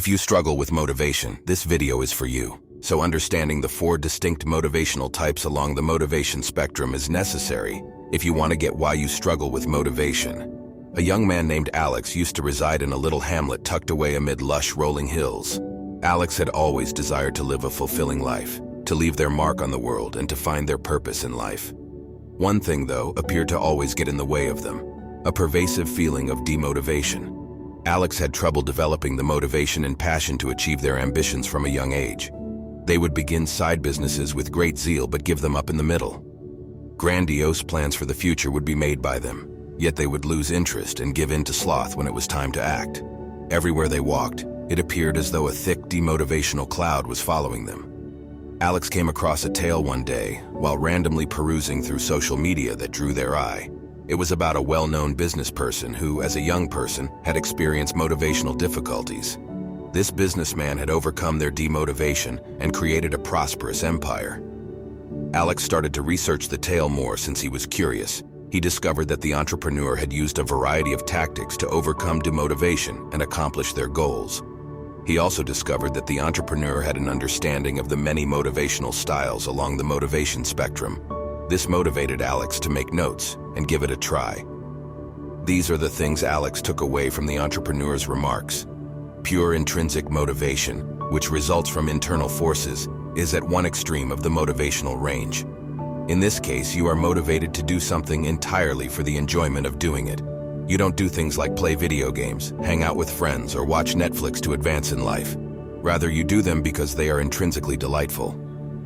If you struggle with motivation, this video is for you. So understanding the 4 distinct motivational types along the motivation spectrum is necessary if you want to get why you struggle with motivation. A young man named Alex used to reside in a little hamlet tucked away amid lush rolling hills. Alex had always desired to live a fulfilling life, to leave their mark on the world and to find their purpose in life. One thing, though, appeared to always get in the way of them: a pervasive feeling of demotivation. Alex had trouble developing the motivation and passion to achieve their ambitions from a young age. They would begin side businesses with great zeal but give them up in the middle. Grandiose plans for the future would be made by them, yet they would lose interest and give in to sloth when it was time to act. Everywhere they walked, it appeared as though a thick demotivational cloud was following them. Alex came across a tale one day while randomly perusing through social media that drew their eye. It was about a well-known business person who, as a young person, had experienced motivational difficulties. This businessman had overcome their demotivation and created a prosperous empire. Alex started to research the tale more since he was curious. He discovered that the entrepreneur had used a variety of tactics to overcome demotivation and accomplish their goals. He also discovered that the entrepreneur had an understanding of the many motivational styles along the motivation spectrum. This motivated Alex to make notes and give it a try. These are the things Alex took away from the entrepreneur's remarks. Pure intrinsic motivation, which results from internal forces, is at one extreme of the motivational range. In this case, you are motivated to do something entirely for the enjoyment of doing it. You don't do things like play video games, hang out with friends, or watch Netflix to advance in life. Rather, you do them because they are intrinsically delightful.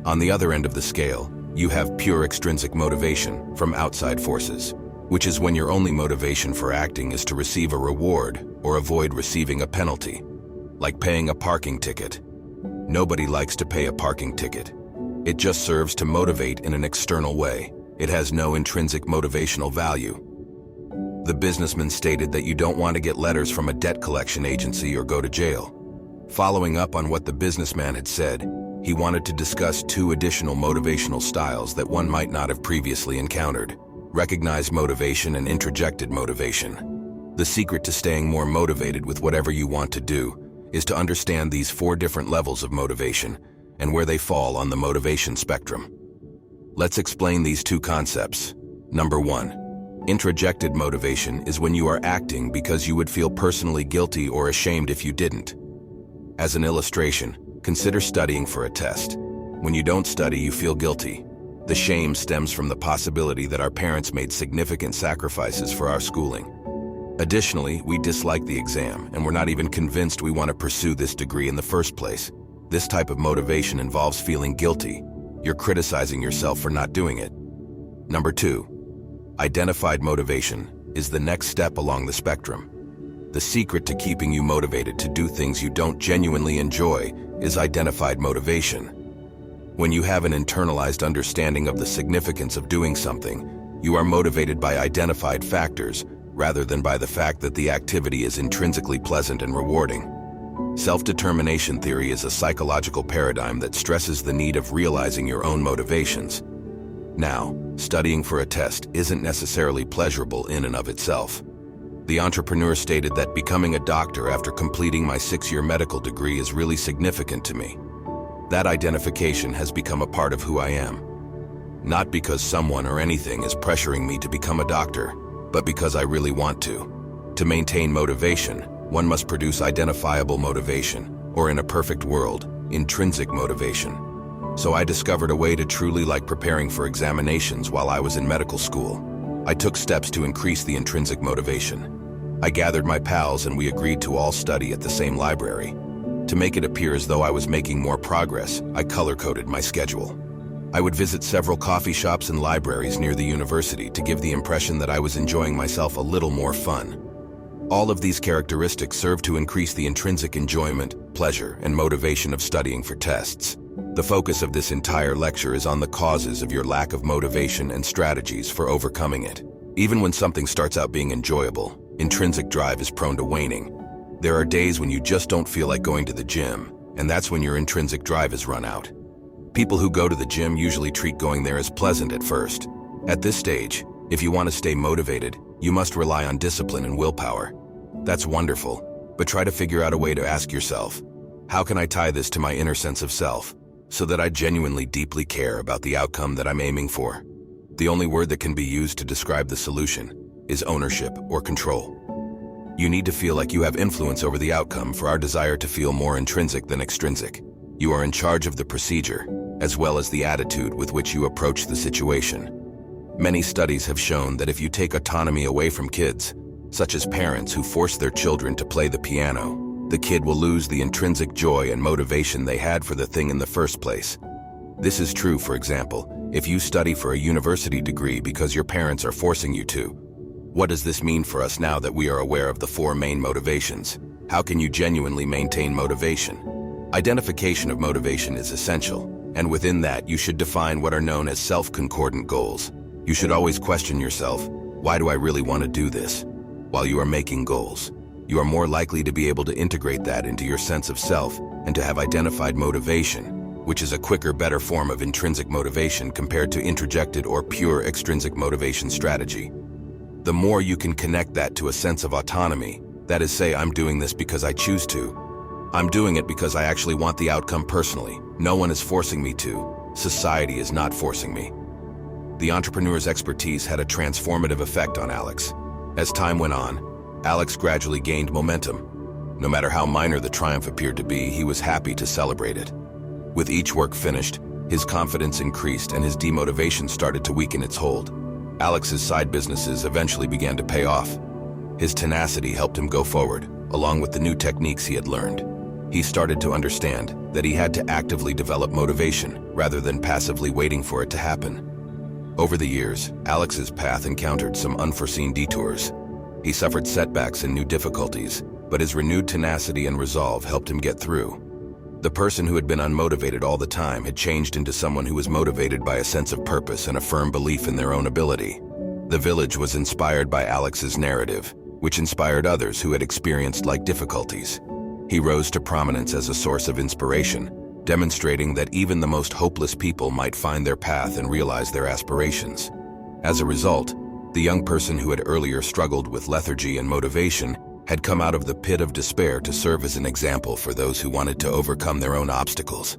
On the other end of the scale, you have pure extrinsic motivation from outside forces, which is when your only motivation for acting is to receive a reward or avoid receiving a penalty, like paying a parking ticket. Nobody likes to pay a parking ticket. It just serves to motivate in an external way. It has no intrinsic motivational value. The businessman stated that you don't want to get letters from a debt collection agency or go to jail. Following up on what the businessman had said, he wanted to discuss 2 additional motivational styles that one might not have previously encountered: recognized motivation and interjected motivation. The secret to staying more motivated with whatever you want to do is to understand these 4 different levels of motivation and where they fall on the motivation spectrum. Let's explain these 2 concepts. Number 1. Interjected motivation is when you are acting because you would feel personally guilty or ashamed if you didn't. As an illustration, consider studying for a test. When you don't study, you feel guilty. The shame stems from the possibility that our parents made significant sacrifices for our schooling. Additionally, we dislike the exam, and we're not even convinced we want to pursue this degree in the first place. This type of motivation involves feeling guilty. You're criticizing yourself for not doing it. Number 2. Identified motivation is the next step along the spectrum. The secret to keeping you motivated to do things you don't genuinely enjoy is identified motivation. When you have an internalized understanding of the significance of doing something, you are motivated by identified factors rather than by the fact that the activity is intrinsically pleasant and rewarding. Self-determination theory is a psychological paradigm that stresses the need of realizing your own motivations. Now, studying for a test isn't necessarily pleasurable in and of itself. The entrepreneur stated that becoming a doctor after completing my 6-year medical degree is really significant to me. That identification has become a part of who I am. Not because someone or anything is pressuring me to become a doctor, but because I really want to. To maintain motivation, one must produce identifiable motivation, or in a perfect world, intrinsic motivation. So I discovered a way to truly like preparing for examinations while I was in medical school. I took steps to increase the intrinsic motivation. I gathered my pals and we agreed to all study at the same library. To make it appear as though I was making more progress, I color-coded my schedule. I would visit several coffee shops and libraries near the university to give the impression that I was enjoying myself a little more fun. All of these characteristics serve to increase the intrinsic enjoyment, pleasure, and motivation of studying for tests. The focus of this entire lecture is on the causes of your lack of motivation and strategies for overcoming it. Even when something starts out being enjoyable, intrinsic drive is prone to waning. There are days when you just don't feel like going to the gym, and that's when your intrinsic drive is run out. People who go to the gym usually treat going there as pleasant at first. At this stage, if you want to stay motivated, you must rely on discipline and willpower. That's wonderful. But try to figure out a way to ask yourself, how can I tie this to my inner sense of self, so that I genuinely deeply care about the outcome that I'm aiming for? The only word that can be used to describe the solution is ownership or control. You need to feel like you have influence over the outcome for our desire to feel more intrinsic than extrinsic. You are in charge of the procedure, as well as the attitude with which you approach the situation. Many studies have shown that if you take autonomy away from kids, such as parents who force their children to play the piano, the kid will lose the intrinsic joy and motivation they had for the thing in the first place. This is true, for example, if you study for a university degree because your parents are forcing you to. What does this mean for us now that we are aware of the four main motivations? How can you genuinely maintain motivation? Identification of motivation is essential, and within that you should define what are known as self-concordant goals. You should always question yourself, why do I really want to do this? While you are making goals, you are more likely to be able to integrate that into your sense of self and to have identified motivation, which is a quicker, better form of intrinsic motivation compared to interjected or pure extrinsic motivation strategy. The more you can connect that to a sense of autonomy, that is, say, I'm doing this because I choose to. I'm doing it because I actually want the outcome personally. No one is forcing me to. Society is not forcing me. The entrepreneur's expertise had a transformative effect on Alex. As time went on, Alex gradually gained momentum. No matter how minor the triumph appeared to be, he was happy to celebrate it. With each work finished, his confidence increased and his demotivation started to weaken its hold. Alex's side businesses eventually began to pay off. His tenacity helped him go forward, along with the new techniques he had learned. He started to understand that he had to actively develop motivation rather than passively waiting for it to happen. Over the years, Alex's path encountered some unforeseen detours. He suffered setbacks and new difficulties, but his renewed tenacity and resolve helped him get through. The person who had been unmotivated all the time had changed into someone who was motivated by a sense of purpose and a firm belief in their own ability. The village was inspired by Alex's narrative, which inspired others who had experienced like difficulties. He rose to prominence as a source of inspiration, demonstrating that even the most hopeless people might find their path and realize their aspirations. As a result, the young person who had earlier struggled with lethargy and motivation had come out of the pit of despair to serve as an example for those who wanted to overcome their own obstacles.